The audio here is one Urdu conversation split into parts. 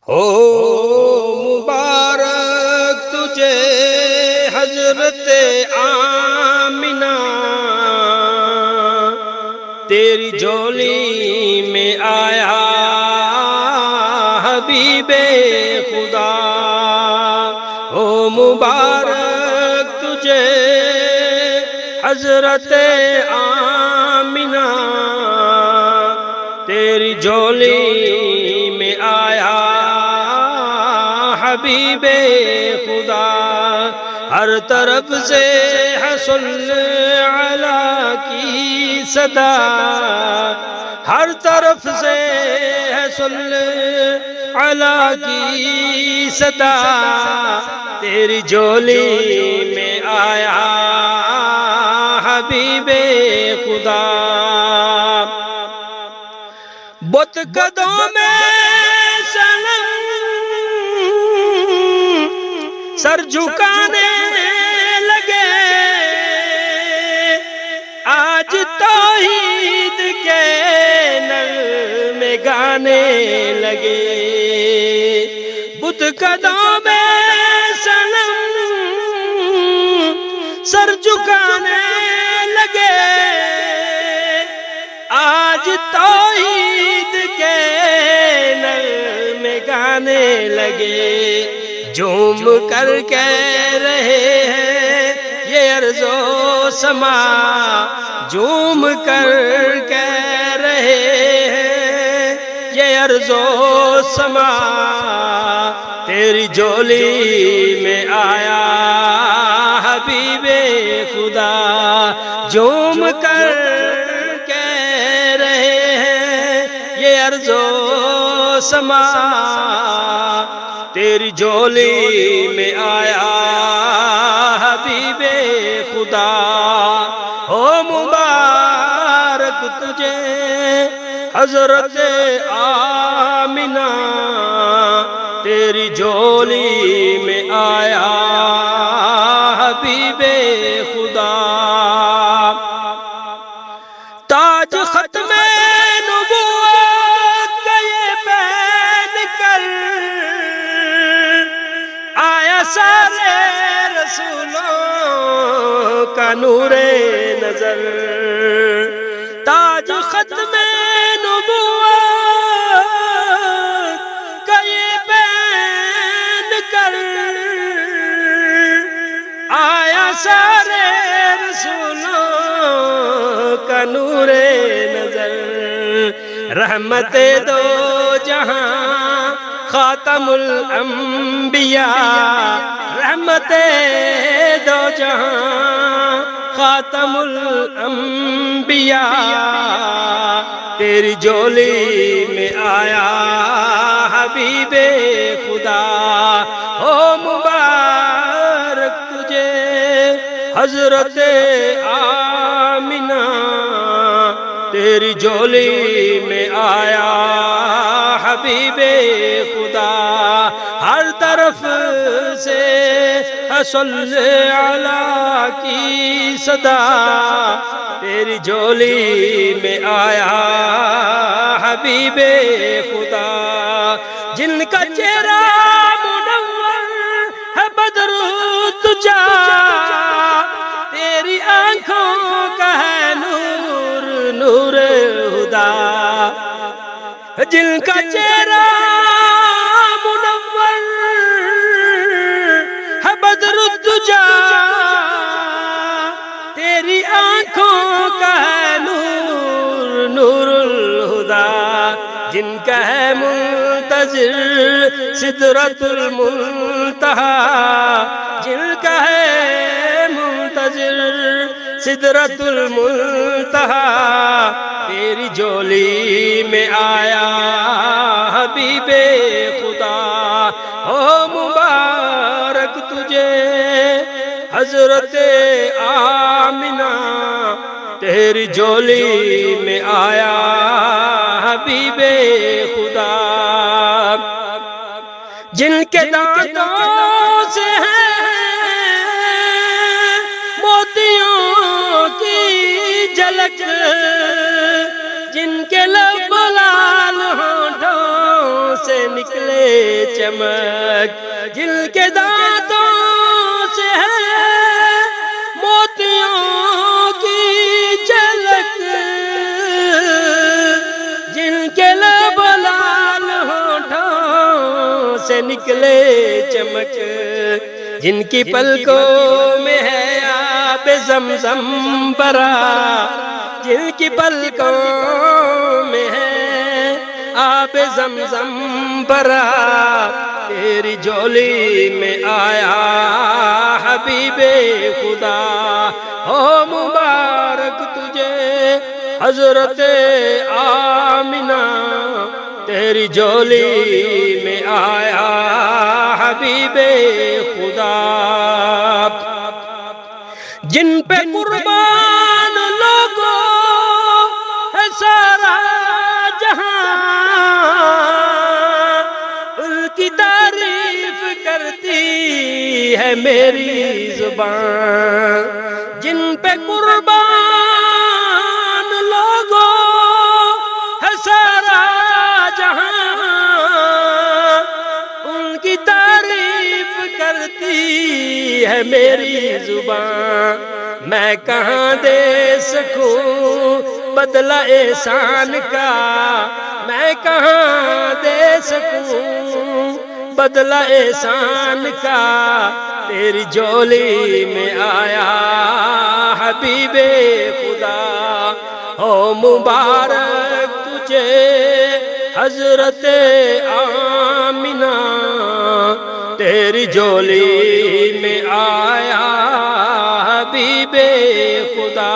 ہو مبارک تجھے حضرت آمنہ، تیری جھولی میں آیا حبیب خدا۔ ہو مبارک تجھے حضرت آمنہ، تیری جھولی میں آیا حبیب خدا۔ ہر طرف سے ہے صلی علی کی صدا، ہر طرف سے ہے صلی علی کی صدا، تیری جھولی میں آیا حبیب خدا۔ بت قدوں میں صنم سر جھکانے لگے، آج توحید کے نغمے گانے لگے۔ بت قدوں میں صنم سر جھکانے لگے، آج توحید کے نغمے گانے لگے۔ جھوم کر کہہ رہے ہیں یہ ارض و سما، جھوم کر کہہ رہے ہیں یہ ارض و سما، تیری جھولی میں آیا حبیب خدا۔ جھوم کر کہہ رہے ہیں یہ ارض و سما، تیری جھولی میں آیا حبیب خدا۔ ہو مبارک تجھے حضرت آمنہ، تیری جھولی میں آیا حبیب خدا۔ تاج ختم نبوت کا یہ پہن کر آیا سارے رسولوں کا نور نظر۔ تاج ختم نبوت کا یہ پہن کر آیا سارے رسولوں کا نور نظر۔ رحمت دو جہاں خاتم الانبیاء، رحمت دو جہاں خاتم الانبیاء، تیری جھولی میں آیا حبیب خدا۔ ہو مبارک تجھے حضرت آمنہ، تیری جھولی میں آیا حبیب خدا۔ ہر طرف سے صلی علی کی صدا، تیری جھولی میں آیا حبیب خدا۔ جن کا چہرہ منور ہے بدر الدجا، تیری آنکھوں کا ہے نور نور ہدا۔ جن کا چہرہ منور ہے بدر الدجا، تیری آنکھوں کا ہے نور نور الہدا۔ جن کا ہے منتظر سدرۃ المنتہا، جن کا ہے منتظر سدرۃ المنتہا، تیری جھولی میں آیا حبیب خدا۔ ہو مبارک تجھے حضرت آمنہ، تیری جھولی میں آیا حبیب خدا۔ جن کے دانتوں سے ہے موتیوں کی جھلک، جن کے لب لال ہونٹوں سے نکلے چمک، جن کے دانتوں سے ہے موتیوں کی جھلک، جن کے لب لال ہونٹوں سے نکلے چمک، جن کی پلکوں میں ہے آب زمزم بھرا، جن کی پلکوں میں ہے آب زمزم بھرا، تیری جھولی میں آیا حبیب خدا۔ ہو مبارک تجھے حضرت آمنہ، تیری جھولی میں آیا حبیب خدا۔ جن پہ قربان لوگوں ہے سارا جہاں، ان کی تعریف کرتی ہے میری زبان۔ جن پہ قربان لوگوں ہے سارا جہاں، ان کی تعریف کرتی ہے میری زبان۔ میں کہاں دے سکوں بدلہ احسان کا، میں کہاں دے سکوں بدلہ احسان کا، تیری جھولی میں آیا حبیب خدا۔ ہو مبارک تجھے حضرت آمنہ، تیری جھولی میں آیا حبیب خدا۔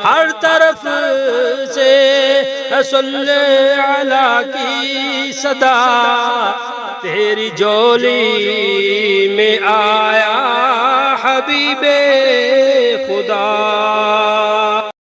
ہر طرف سے صلی علی کی صدا، تیری جھولی میں آیا حبیب خدا۔